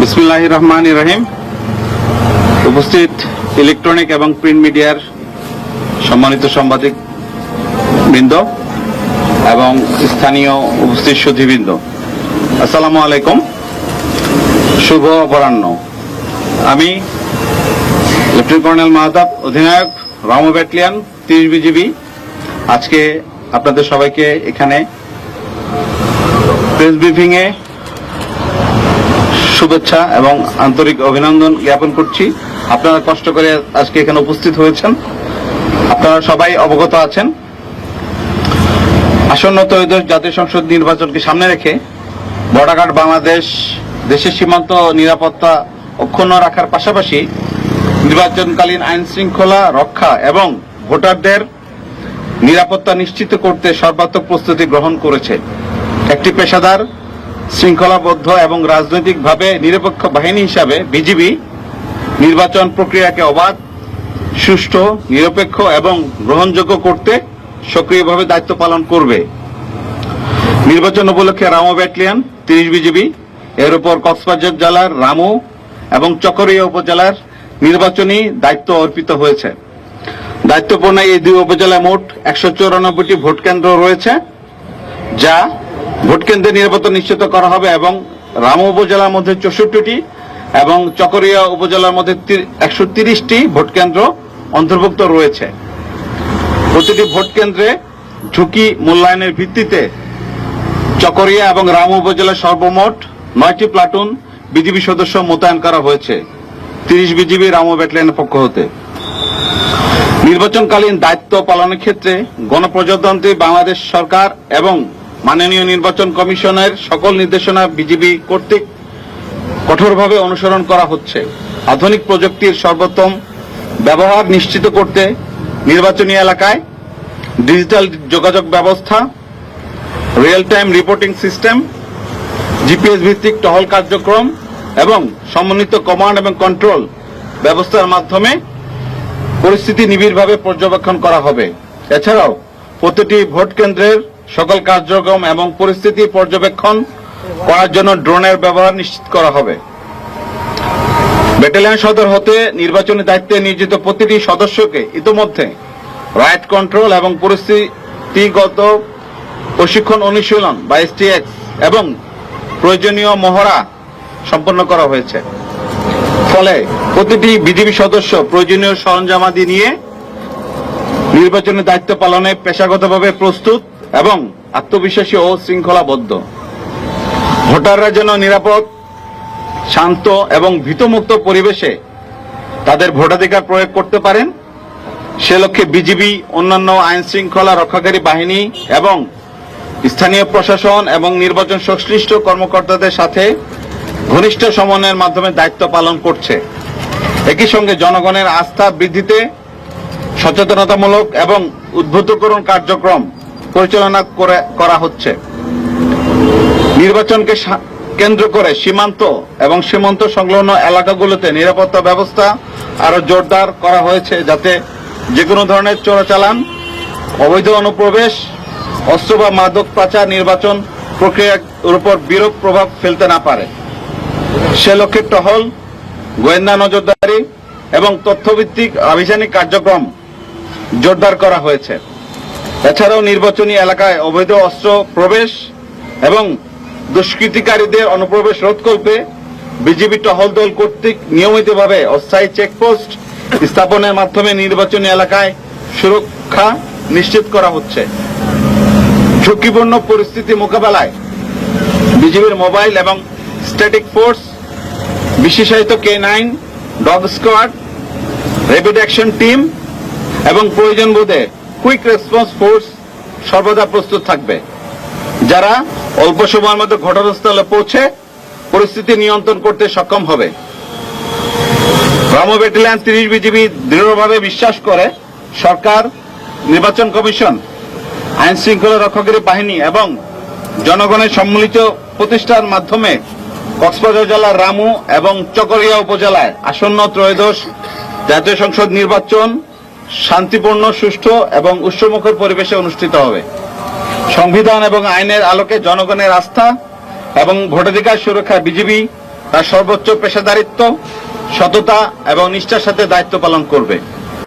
বিসমিল্লাহির রহমানির রহিম। উপস্থিত ইলেকট্রনিক এবং প্রিন্ট মিডিয়ার সম্মানিত সাংবাদিক বৃন্দ এবং স্থানীয় উপস্থিত সুধীবৃন্দ, আসসালামু আলাইকুম, শুভ অপরাহ্ন। আমি লেফটেন্যান্ট কর্নেল মাহতাব, অধিনায়ক, রামু ব্যাটালিয়ন 30 বিজিবি। আজকে আপনাদের সবাইকে এখানে প্রেস ব্রিফিং এ শুভেচ্ছা এবং আন্তরিক অভিনন্দন জ্ঞাপন করছি। আপনারা কষ্ট করে আজকে এখানে উপস্থিত হয়েছেন। আপনারা সবাই অবগত আছেন, আসন্ন ত্রয়োদশ জাতীয় সংসদ নির্বাচনকে সামনে রেখে বর্ডার গার্ড বাংলাদেশ দেশের সীমান্ত নিরাপত্তা অক্ষুণ্ণ রাখার পাশাপাশি নির্বাচনকালীন আইন শৃঙ্খলা রক্ষা এবং ভোটারদের নিরাপত্তা নিশ্চিত করতে সর্বাত্মক প্রস্তুতি গ্রহণ করেছে। একটি পেশাদার, শৃঙ্খলাবদ্ধ এবং রাজনৈতিকভাবে নিরপেক্ষ বাহিনী হিসাবে বিজিবি নির্বাচন প্রক্রিয়াকে অবাধ, সুষ্ঠু, নিরপেক্ষ এবং গ্রহণযোগ্য করতে সক্রিয়ভাবে দায়িত্ব পালন করবে। নির্বাচন উপলক্ষে রামু ব্যাটালিয়ন 30 বিজিবি এর উপর কক্সবাজার জেলার রামু এবং চকরিয়া উপজেলার নির্বাচনী দায়িত্ব অর্পিত হয়েছে। দায়িত্বপূর্ণ এই দুই উপজেলায় মোট 194টি ভোট কেন্দ্র রয়েছে, যা ভোট কেন্দ্রের নিরাপত্তা নিশ্চিত করা হবে এবং রামু উপজেলার মধ্যে 64টি এবং চকরিয়া উপজেলার মধ্যে 130টি ভোট কেন্দ্র অন্তর্ভুক্ত রয়েছে। প্রতিটি ভোট কেন্দ্রে ঝুঁকি মূল্যায়নের ভিত্তিতে চকরিয়া এবং রামু উপজেলার সর্বমোট 9টি প্লাটুন বিজিবি সদস্য মোতায়েন করা হয়েছে 30 বিজিবি রামু ব্যাটালিয়নের পক্ষ হতে। নির্বাচনকালীন দায়িত্ব পালনের ক্ষেত্রে গণপ্রজাতন্ত্রী বাংলাদেশ সরকার এবং মাননীয় নির্বাচন কমিশনের সকল নির্দেশনা বিজিবি কর্তৃক কঠোরভাবে অনুসরণ করা হচ্ছে। আধুনিক প্রযুক্তির সর্বোত্তম ব্যবহার নিশ্চিত করতে নির্বাচনী এলাকায় ডিজিটাল যোগাযোগ ব্যবস্থা, real time reporting system, GPS ভিত্তিক টহল কার্যক্রম এবং সমন্বিত কমান্ড এবং কন্ট্রোল ব্যবস্থার মাধ্যমে পরিস্থিতি নিবিড়ভাবে পর্যবেক্ষণ করা হবে। এছাড়াও প্রতিটি ভোট কেন্দ্রের সকল কার্যক্রম এবং পরিস্থিতি পর্যবেক্ষণ করার জন্য ড্রোনের ব্যবহার নিশ্চিত করা হবে। ব্যাটালিয়ন সদর হতে নির্বাচনী দায়িত্বে নিয়োজিত প্রতিটি সদস্যকে ইতোমধ্যে রাইট কন্ট্রোল এবং পরিস্থিতিগত প্রশিক্ষণ অনুশীলন বা STX এবং প্রয়োজনীয় মহড়া সম্পন্ন করা হয়েছে। ফলে প্রতিটি বিজিবি সদস্য প্রয়োজনীয় সরঞ্জামাদি নিয়ে নির্বাচনী দায়িত্ব পালনে পেশাগতভাবে প্রস্তুত এবং আত্মবিশ্বাসী ও শৃঙ্খলাবদ্ধ। ভোটাররা যেন নিরাপদ, শান্ত এবং ভীতমুক্ত পরিবেশে তাদের ভোটাধিকার প্রয়োগ করতে পারেন, সে লক্ষ্যে বিজিবি অন্যান্য আইন শৃঙ্খলা রক্ষাকারী বাহিনী এবং স্থানীয় প্রশাসন এবং নির্বাচন সংশ্লিষ্ট কর্মকর্তাদের সাথে ঘনিষ্ঠ সমন্বয়ের মাধ্যমে দায়িত্ব পালন করছে। একই সঙ্গে জনগণের আস্থা বৃদ্ধিতে সচেতনতামূলক এবং উদ্বুদ্ধকরণ কার্যক্রম পরিচালনা করা হচ্ছে। নির্বাচনকে কেন্দ্র করে সীমান্ত এবং সীমান্ত সংলগ্ন এলাকাগুলোতে নিরাপত্তা ব্যবস্থা আরো জোরদার করা হয়েছে, যাতে যেকোনো ধরনের চোরাচালান, অবৈধ অনুপ্রবেশ, অস্ত্র বা মাদক পাচার নির্বাচন প্রক্রিয়ার উপর বিরূপ প্রভাব ফেলতে না পারে। সে লক্ষ্যে টহল, গোয়েন্দা নজরদারি এবং তথ্যভিত্তিক আভিযানিক কার্যক্রম জোরদার করা হয়েছে। এছাড়াও নির্বাচনী এলাকায় অবৈধ অস্ত্র প্রবেশ এবং দুষ্কৃতিকারীদের অনুপ্রবেশ রোধ করতে বিজিবি টহল দল কর্তৃক নিয়মিতভাবে অস্থায়ী চেকপোস্ট স্থাপনের মাধ্যমে নির্বাচনী এলাকায় সুরক্ষা নিশ্চিত করা হচ্ছে। ঝুঁকিপূর্ণ পরিস্থিতি মোকাবেলায় বিজিবির মোবাইল এবং স্ট্যাটিক ফোর্স, বিশেষায়িত K9 dog squad, rapid action team এবং প্রয়োজন বোধে কুইক রেসপন্স ফোর্স সর্বদা প্রস্তুত থাকবে, যারা অল্প সময়ের মধ্যে ঘটনাস্থলে পৌঁছে পরিস্থিতি নিয়ন্ত্রণ করতে সক্ষম হবে। রামু ব্যাটালিয়ন 30 বিজিবি দৃঢ়ভাবে বিশ্বাস করে সরকার, নির্বাচন কমিশন, আইন শৃঙ্খলা রক্ষাকারী বাহিনী এবং জনগণের সম্মিলিত প্রচেষ্টার মাধ্যমে কক্সবাজার জেলার রামু এবং চকরিয়া উপজেলায় আসন্ন ত্রয়োদশ জাতীয় সংসদ নির্বাচন শান্তিপূর্ণ, সুষ্ঠু এবং উৎসবমুখর পরিবেশে অনুষ্ঠিত হবে। সংবিধান এবং আইনের আলোকে জনগণের আস্থা এবং ভোটাধিকার সুরক্ষায় বিজিবি তার সর্বোচ্চ পেশাদারিত্ব, সততা এবং নিষ্ঠার সাথে দায়িত্ব পালন করবে।